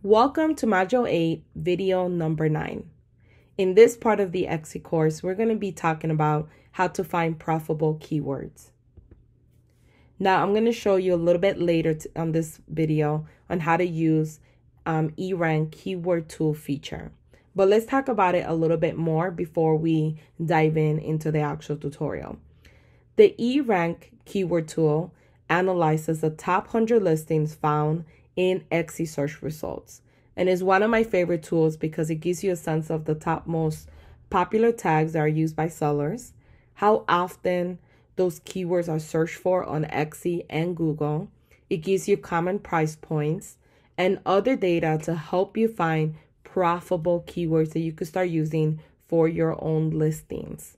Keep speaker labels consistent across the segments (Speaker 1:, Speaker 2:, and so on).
Speaker 1: Welcome to Module 8, video number 9. In this part of the Etsy course, we're going to be talking about how to find profitable keywords. Now, I'm going to show you a little bit later on this video on how to use ERanked keyword tool feature. But let's talk about it a little bit more before we dive into the actual tutorial. The ERanked keyword tool analyzes the top 100 listings found in Etsy search results, and is one of my favorite tools because it gives you a sense of the top most popular tags that are used by sellers, how often those keywords are searched for on Etsy and Google. It gives you common price points and other data to help you find profitable keywords that you could start using for your own listings.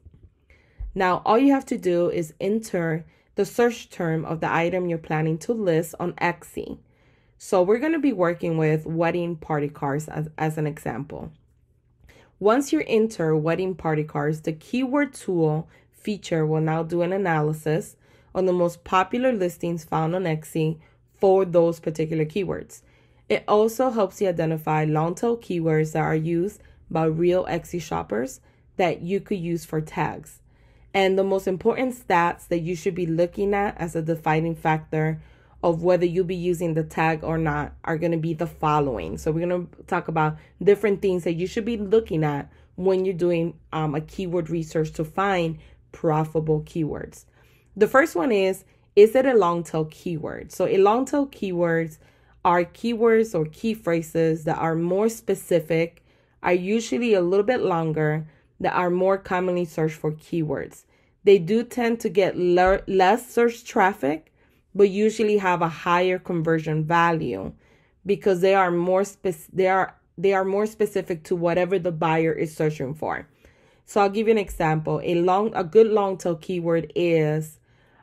Speaker 1: Now, all you have to do is enter the search term of the item you're planning to list on Etsy. So we're going to be working with wedding party cards as an example. Once you enter wedding party cards, the keyword tool feature will now do an analysis on the most popular listings found on Etsy for those particular keywords. It also helps you identify long-tail keywords that are used by real Etsy shoppers that you could use for tags. And the most important stats that you should be looking at as a defining factor of whether you'll be using the tag or not are going to be the following. So we're going to talk about different things that you should be looking at when you're doing a keyword research to find profitable keywords. The first one is it a long tail keyword? So a long tail keywords are keywords or key phrases that are more specific, are usually a little bit longer, that are more commonly searched for keywords. They do tend to get less search traffic, but usually have a higher conversion value because they are more more specific to whatever the buyer is searching for. So I'll give you an example. A good long tail keyword is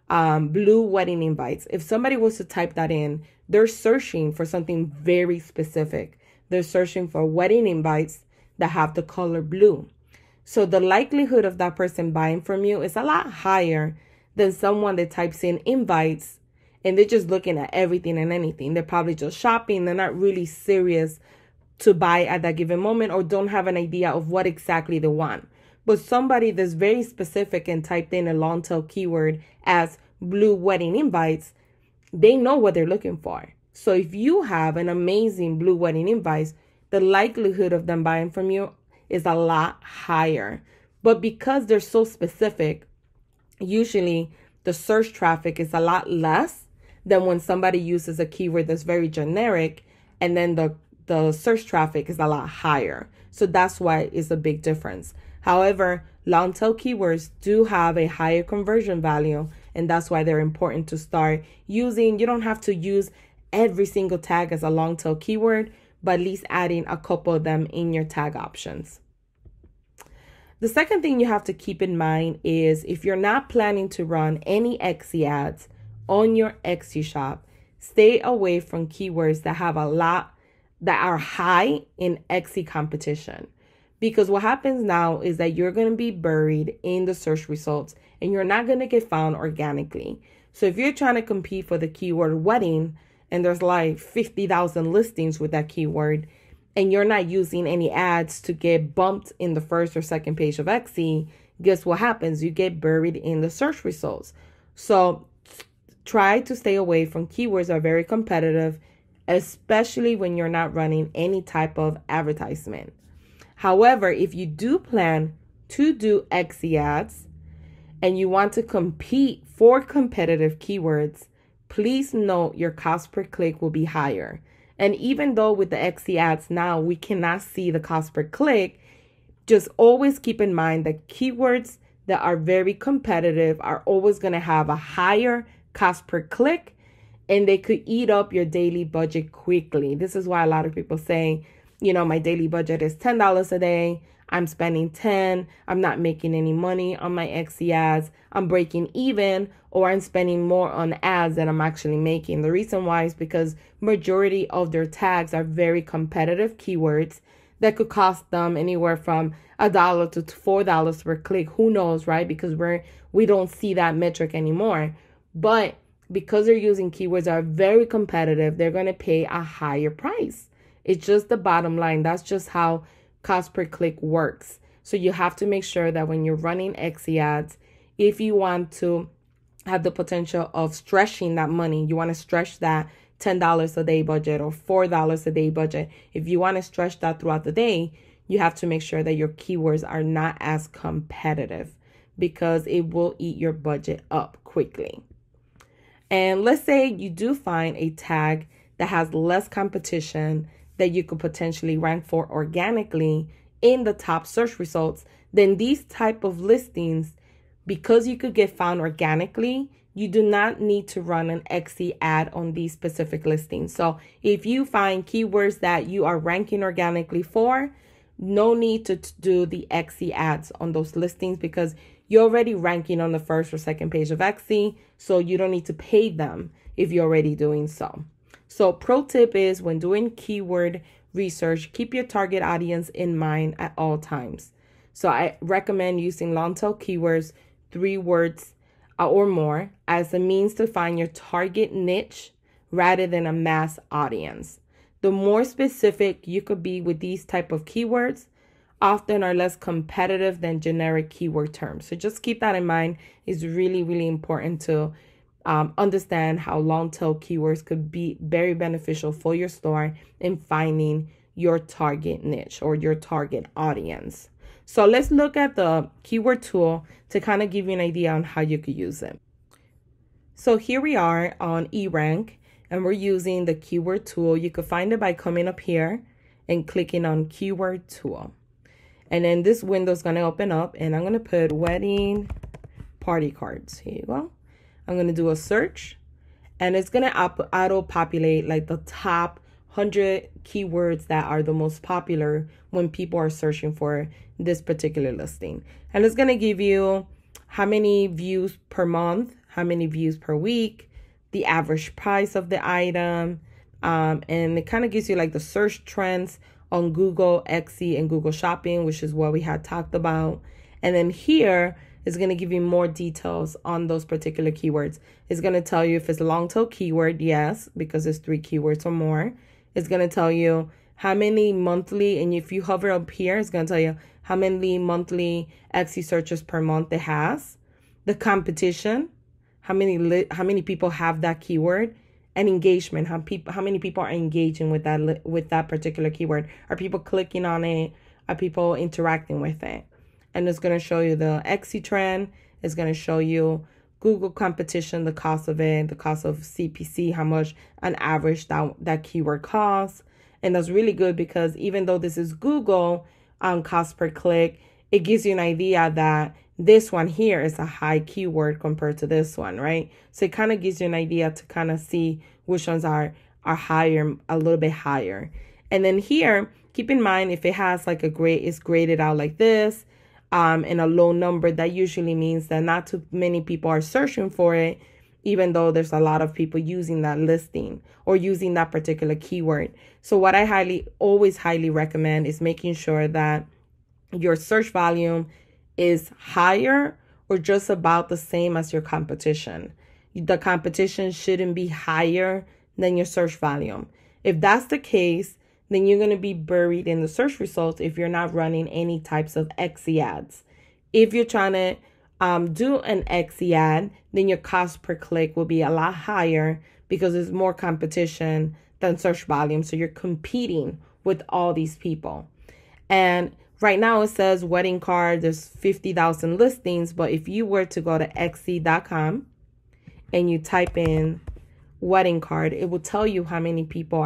Speaker 1: blue wedding invites. If somebody was to type that in, they're searching for something very specific. They're searching for wedding invites that have the color blue. So the likelihood of that person buying from you is a lot higher than someone that types in invites and they're just looking at everything and anything. They're probably just shopping. They're not really serious to buy at that given moment or don't have an idea of what exactly they want. But somebody that's very specific and typed in a long tail keyword as blue wedding invites, they know what they're looking for. So if you have an amazing blue wedding invites, the likelihood of them buying from you is a lot higher. But because they're so specific, usually the search traffic is a lot less than when somebody uses a keyword that's very generic and then the search traffic is a lot higher. So that's why it's a big difference. However, long tail keywords do have a higher conversion value, and that's why they're important to start using. You don't have to use every single tag as a long tail keyword, but at least adding a couple of them in your tag options. The second thing you have to keep in mind is if you're not planning to run any Etsy ads on your Etsy shop, stay away from keywords that are high in Etsy competition. Because what happens now is that you're going to be buried in the search results and you're not going to get found organically. So if you're trying to compete for the keyword wedding and there's like 50,000 listings with that keyword and you're not using any ads to get bumped in the first or second page of Etsy, guess what happens? You get buried in the search results. So try to stay away from keywords that are very competitive, especially when you're not running any type of advertisement. However, if you do plan to do Etsy ads and you want to compete for competitive keywords, please note your cost per click will be higher. And even though with the Etsy ads now we cannot see the cost per click, just always keep in mind that keywords that are very competitive are always going to have a higher cost per click, and they could eat up your daily budget quickly. This is why a lot of people say, my daily budget is $10 a day. I'm spending 10. I'm not making any money on my Etsy ads. I'm breaking even, or I'm spending more on ads than I'm actually making. The reason why is because majority of their tags are very competitive keywords that could cost them anywhere from $1 to $4 per click. Who knows, right? Because we don't see that metric anymore. But because they're using keywords that are very competitive, they're going to pay a higher price. It's just the bottom line. That's just how cost per click works. So you have to make sure that when you're running Xe ads, if you want to have the potential of stretching that money, you want to stretch that $10 a day budget or $4 a day budget. If you want to stretch that throughout the day, you have to make sure that your keywords are not as competitive, because it will eat your budget up quickly. And let's say you do find a tag that has less competition that you could potentially rank for organically in the top search results. Then these type of listings, because you could get found organically, you do not need to run an Xe ad on these specific listings. So if you find keywords that you are ranking organically for, no need to do the Xe ads on those listings, because you're already ranking on the first or second page of Xe, so you don't need to pay them if you're already doing so. So pro tip is, when doing keyword research, keep your target audience in mind at all times. So I recommend using Longtail Keywords, 3 words or more, as a means to find your target niche rather than a mass audience. The more specific you could be with these type of keywords, often are less competitive than generic keyword terms. So just keep that in mind. It's really, really important to understand how long-tail keywords could be very beneficial for your store in finding your target niche or your target audience. So let's look at the keyword tool to kind of give you an idea on how you could use it. So here we are on ERanked, and we're using the keyword tool. You could find it by coming up here and clicking on keyword tool. And then this window is going to open up, and I'm going to put wedding party cards. Here you go. I'm going to do a search, and it's going to auto-populate like the top 100 keywords that are the most popular when people are searching for this particular listing. And it's going to give you how many views per month, how many views per week, the average price of the item, and it kind of gives you like the search trends on Google, Xe, and Google Shopping, which is what we had talked about. And then here is going to give you more details on those particular keywords. It's going to tell you if it's a long tail keyword, yes, because it's 3 keywords or more. It's going to tell you how many monthly, and if you hover up here, it's going to tell you how many monthly Xe searches per month it has, the competition, how many people have that keyword, and engagement, how many people are engaging with that particular keyword. Are people clicking on it? Are people interacting with it? And it's going to show you the Xe trend. It's going to show you Google competition, the cost of it, the cost of CPC, how much on average that keyword costs. And that's really good, because even though this is Google cost per click, it gives you an idea that this one here is a high keyword compared to this one, right? So it kind of gives you an idea to kind of see which ones are higher, a little bit higher. And then here, keep in mind, if it has like it's graded out like this, and a low number, that usually means that not too many people are searching for it, even though there's a lot of people using that listing or using that particular keyword. So what I always highly recommend is making sure that your search volume is higher or just about the same as your competition. The competition shouldn't be higher than your search volume. If that's the case, then you're going to be buried in the search results if you're not running any types of Xe ads. If you're trying to do an Xe ad, then your cost per click will be a lot higher, because there's more competition than search volume. So you're competing with all these people. And right now it says wedding card, there's 50,000 listings. But if you were to go to xe.com and you type in wedding card, it will tell you how many people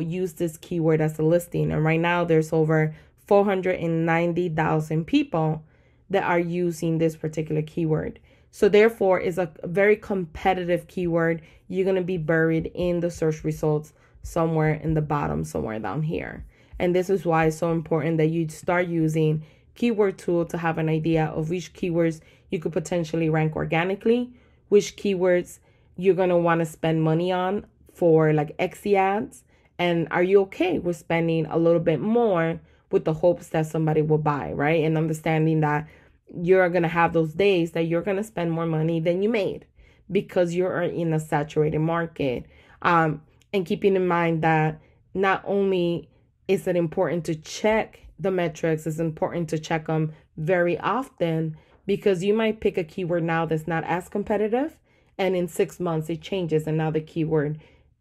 Speaker 1: use this keyword as a listing. And right now there's over 490,000 people that are using this particular keyword. So therefore, it's a very competitive keyword. You're going to be buried in the search results somewhere in the bottom, somewhere down here. And this is why it's so important that you start using keyword tool to have an idea of which keywords you could potentially rank organically, which keywords you're going to want to spend money on for like Xe ads, and are you okay with spending a little bit more with the hopes that somebody will buy, right? And understanding that you're going to have those days that you're going to spend more money than you made because you're in a saturated market. And keeping in mind that not only is it important to check the metrics, it's important to check them very often, because you might pick a keyword now that's not as competitive, and in 6 months it changes and now the keyword,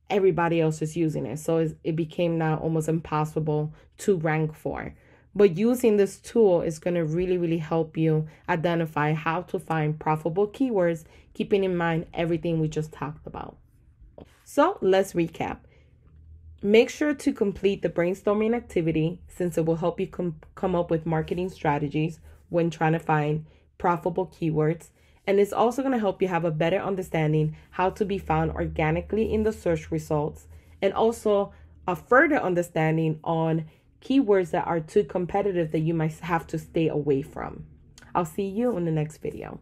Speaker 1: everybody else is using it. So it became now almost impossible to rank for. But using this tool is going to really, really help you identify how to find profitable keywords, keeping in mind everything we just talked about. So let's recap. Make sure to complete the brainstorming activity, since it will help you come up with marketing strategies when trying to find profitable keywords. And it's also going to help you have a better understanding how to be found organically in the search results, and also a further understanding on keywords that are too competitive that you might have to stay away from. I'll see you in the next video.